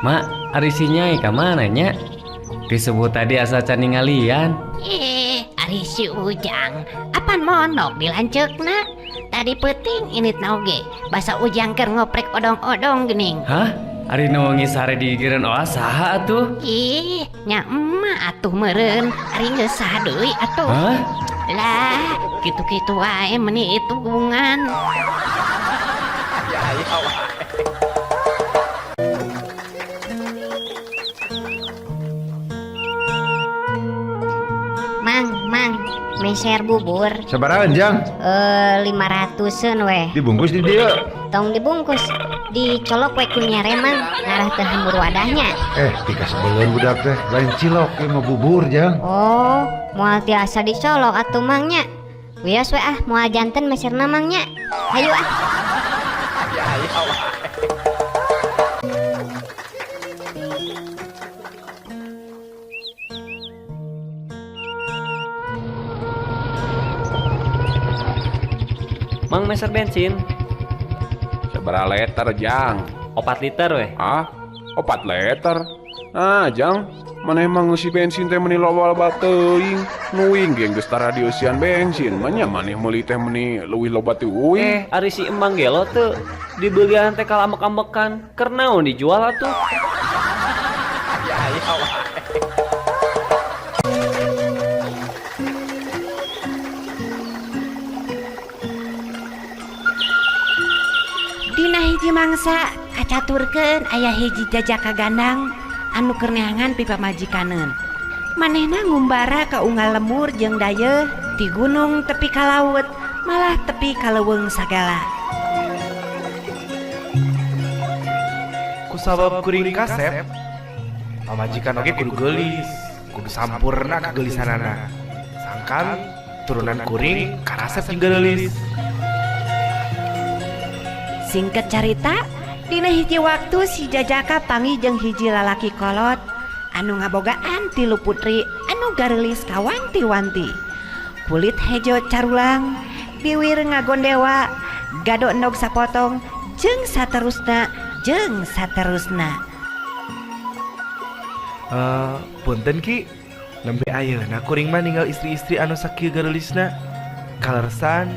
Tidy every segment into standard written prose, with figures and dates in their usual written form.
Mak, ari si Nyai ka mana nya? Disebut tadi asa can ningalian. Ari si Ujang, apan monok dilanceukna? Tadi penting init nauge, basa Ujang keur ngoprek odong-odong geuning. Hah? Ari nu ngisare di gigireun oas saha atuh? Nya emak atuh meureun, ari geus saha deui atuh. Hah? Lah, kitu-kitu wae meuni itu hubungan. Mang, meser bubur. Sabarahan Jang? 500-an weh. Dibungkus di dia. Tong dibungkus, dicolok we ku nyaremang, ngarah teu hambur wadahnya. Tika sebelum budak teh lain cilok yang mau bubur Jang. Oh, moal tiasa dicolok atuh mangnya. Wios we moal janten meserna mangnya. Hayu ah. Mang meser bensin Sabaraha liter Jang? 4 liter weh. 4 liter. Nah Jang, maneh mah ngeusi bensin teh meuni loba-loba teuing. Nu inggih geus taradiusian bensin, manya maneh meuli teh meuni leuwih loba teuing. Ari si Emang gelo teu dibelian teh kalamek-amekan. Keur naon dijual atuh? Dina hiji mangsa kacaturkeun aya hiji jajaka gandang anu keur neangan pipa majikaneun. Manehna ngumbara ka unggal lemur jeung dayeuh ti gunung tepi ka laut, malah tepi ka leuweung sagala. Kusabab kuring kasep, pamajikan oge kudu geulis, kudu sampurna kagelisanana. Sangkan turunan kuring karasep jeung geulis. Singket carita, dina hiji waktu si jajaka panggih jeung hiji lalaki kolot anu ngabogaan tilu putri anu gareulis ka wanti-wanti. Kulit hejo carulang, biwir ngagondewa, gado endog sapotong, jeung saterusna. Punten Ki, nembe ayeuna kuring mah ninggal istri-istri anu sakieu gareulisna. Kalersan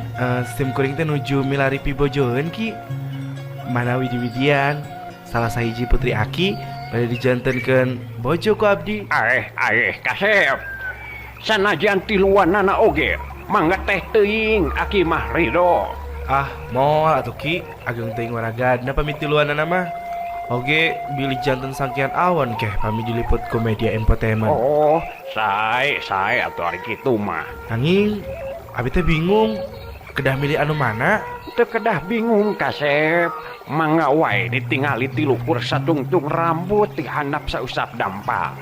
sim kuring teh nuju milari pibojoeun Ki. Mana widi-widian salah sahiji putri Aki bade dijantenkeun bojo ku abdi. Kasep. Sanajan tiluanana oge, mangga teh teuing Aki mah ridho. Moal atuh Ki, ageng teuing waragadna pami tiluanana mah. Oge bilih janten sangkian awon keh pami diliput ku media infotainment. Oh, sae atuh ari kitu mah. Nanging abi teh bingung kedah milih anu mana. Teu kedah bingung Kasep. Mangga wae ditingali ti luhur satungtung rambut ti handap sausap dampal.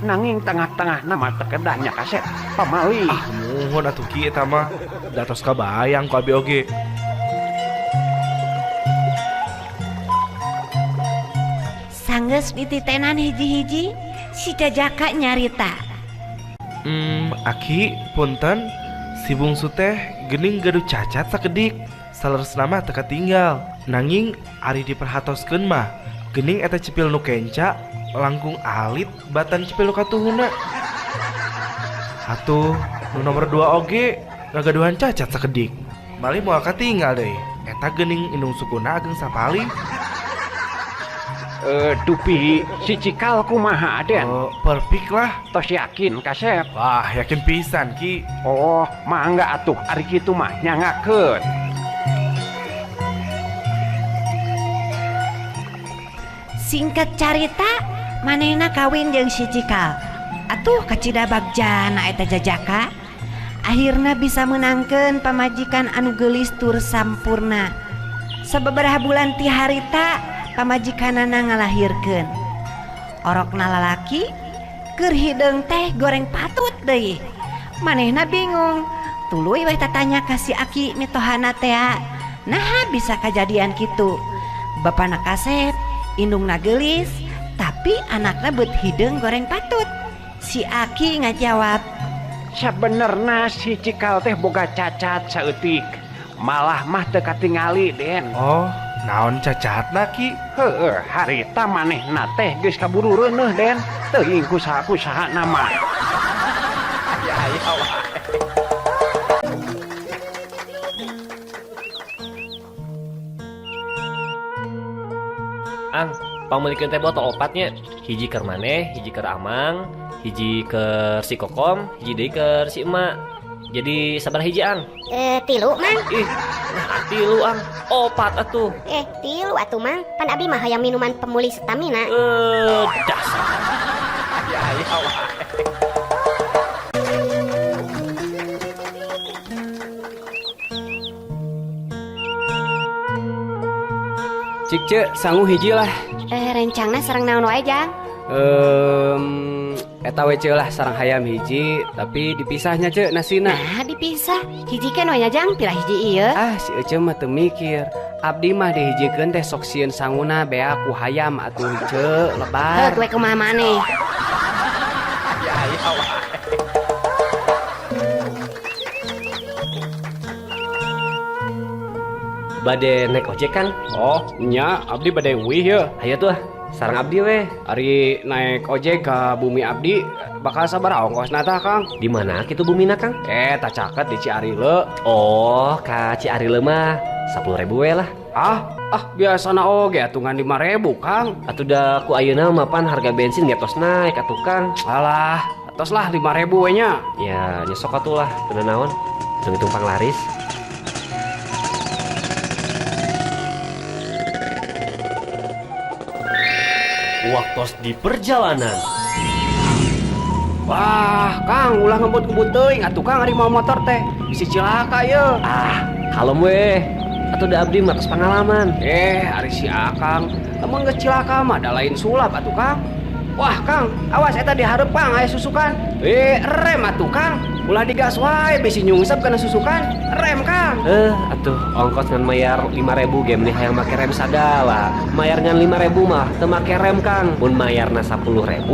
Nanging tengah-tengah nama teu kedahnya Kasep pamali. Muhun atuh Ki eta mah. Datos kabayang ku abi oge. Sanggeus dititenan hiji-hiji, si jajaka nyarita. Aki, punten, si bungsu teh geuning gaduh cacat sakedik. Saleresna mah teu katinggal. Nanging ari diperhatoskeun mah geuning eta cepil nu kenca langkung alit batan cepil nu katuhuna. Atuh nu nomor 2 oge ngagaduhan cacat sakedik. Malih moal katinggal deui. Eta geuning indung sukuna ageng sapali. Dupi si Cikal kumaha Aden? Perfik lah. Tos yakin Kasep? Wah, yakin pisan Ki. Oh, mangga atuh ari kitu mah nyangakeun. Singkat carita, manehna kawin jeung si Cikal. Atuh kacida bagjana eta jajaka. Akhirna bisa menangkeun pamajikan anu geulis tur sampurna. Sababaraha bulan ti harita pamajikanana ngalahirkeun. Orokna lalaki keur hideung teh goreng patut deui. Manehna bingung, tuluy we tatanya ka si Aki mitohana teh. Naha bisa kajadian kitu? Bapana Kasep indungna geulis, tapi anakna beut hideung goreng patut. Si Aki ngajawab, Sabenerna si Cikal teh boga cacat saeutik, malah mah teu katingali Den. Oh, Naon cacatna ki? Heueuh, harita manehna teh geus kaburu reuneuh Den. Teuing kusaha-kusaha nama. Ya wae. Ang, pamulikeun teh botol opatnya. Hiji keur maneh, hiji keur Amang, hiji keur si Kokom, hiji deui keur si Emak. Jadi sabar hiji Ang. Tilu mang. Ih, nah tilu Ang. Opat atuh. Tilu atuh mang. Pan abdi mah hayang minuman pemulih stamina. Dasar. Ya wae. Cik ce, sanggup hiji lah. Rencangna sareng naon wae Jang? Eta we ce lah sarang hayam hiji, tapi dipisahnya ce nasina. Nah dipisah. Hiji kan wanya Jang, pilah hiji ieu. Ah si Ece mah teu mikir. Abdi mah dihijikeun teh sok sieun sanguna bea ku hayam atuh ce lebar. Gue kumaha maneh. Ya wae. Bade naik ojek Kang? Oh, nya abdi bade wih ya. Hayo tuh, sareng abdi weh. Ari naik ojek ke bumi abdi bakal sabaraha ongkosna tah Kang? Di mana kitu bumina Kang? Tak caket di Ciarile. Oh, ka Ciarile mah 10.000 we lah. Biasana oge atungan 5.000 Kang. Atuh da ku ayeuna mapan harga bensin getos naik atuh Kang. Alah, atos lah 5.000 we nya. Ya nyesok atuh lah, teu naon. Hitung panglaris. Waktos di perjalanan. Wah, Kang, ulah ngebut-ngebut teuing atuh Kang ari mau motor teh. Bisi cilaka ye. Kalem weh. Atuh da abdi mah tos pengalaman. Ari si Akang, lamun geus cilaka mah da lain sulap atuh Kang. Wah, Kang, awas eta dihareup Kang aya susukan. Rem atuh Kang. Ulah digas wae bisi nyungsep kana susukan. Rem Kang. Atuh ongkos ngan mayar 5.000 ge mending hayang make rem sagala. Mayar ngan 5.000 mah teu make rem Kang. Mun mayarna 10.000,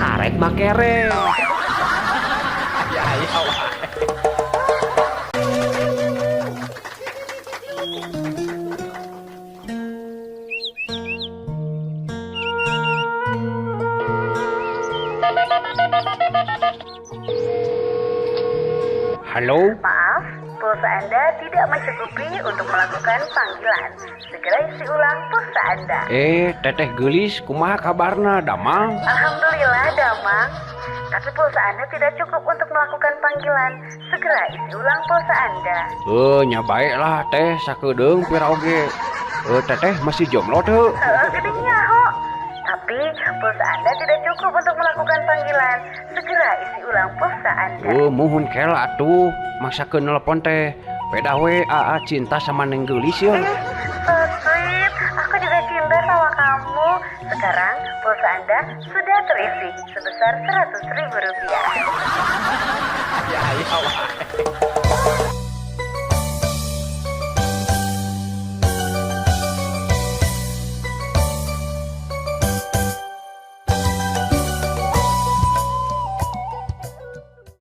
karek make rem. Ya wae. Halo? Maaf, pulsa Anda tidak mencukupi untuk melakukan panggilan. Segera isi ulang pulsa Anda. Teteh Gelis, kumaha kabarna, Damang? Alhamdulillah, Damang. Tapi pulsa Anda tidak cukup untuk melakukan panggilan. Segera isi ulang pulsa Anda. Nya bae lah teh sakedeung pira oge. Teteh masih jomblo teu? Gedenya ho. Tapi pulsa Anda tidak cukup untuk melakukan panggilan. Segera isi ulang pulsa Anda. Muhun kela atuh. Maksakeun nelpon teh. Beda we AA cinta sama Neng Gelis ya. So sweet, aku juga cinta sama kamu. Sekarang pulsa Anda sudah terisi sebesar Rp100.000. Ya wae.